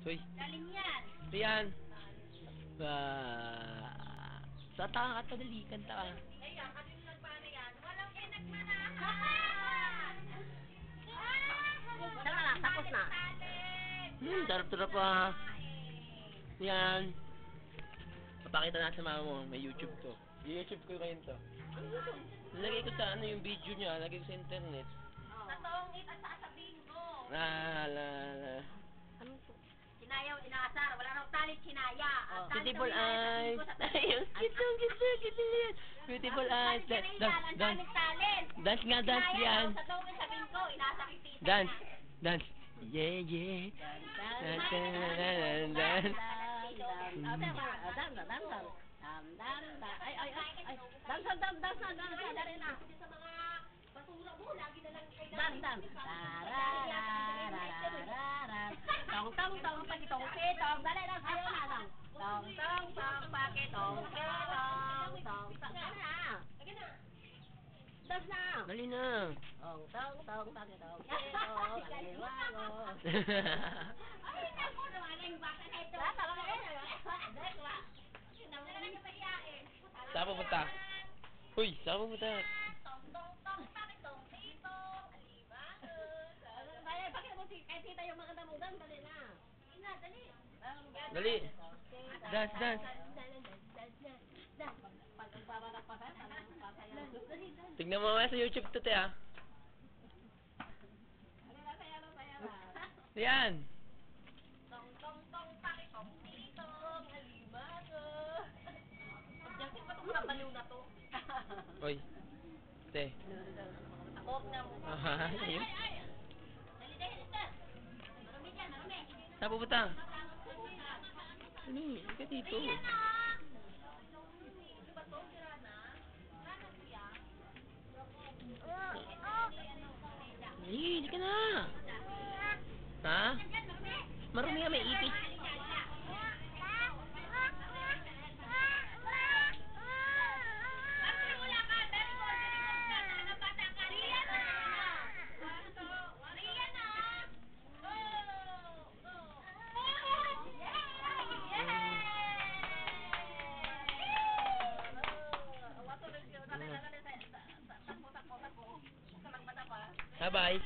Uy. Galing yan. Rian. Sa taka ka, dali, kanta ka. Ayan, kanino nagmana yan? Walang pinagmanahan! Wala na, tapos na. Sarap-sarap pa. Yan. Papakita natin sa mama mo, may YouTube to. YouTube ko ngayon to. Lagay ko sa ano yung video niya, lagay ko sa internet. Sa tongit at sasabihin ko. Kinayaw, inaasar. Wala nang talent, kinaya. Beautiful eyes. Beautiful eyes. Dance. Dance nga, dance yan. Sa tongit sabihin ko, inaasar yung tita. Dance. Dance. Yeah, yeah. Dance, dance, dance. Tong tong tong pakitong kitong dali lang sayo na lang. Tong tong tong pakitong kitong tong tong na. Das na. Dali na. Tong tong tong pakitong kitong aliwago. Ay, ako naman yung bata na ito. Saan pupunta? Uy, saan pupunta? Tong tong tong pakitong kitong aliwago. Dali, pakita mo si tita yung maganda mong dance, dali na. Dali. Dali. Dance, dance. Tignan mo mamaya sa YouTube to, te, ah. Yan. Tong tong tong pakitong kitong aliwago. Objective pa itong mga baliw na to. Uy. Te. Takot na mo. Ayun. Dali, dali, dali. Marumi dyan, marumi. Saan pupunta? Ano? Hindi ka dito. Hindi ka na. Ha? Marumi nga, may ipis. Bye-bye.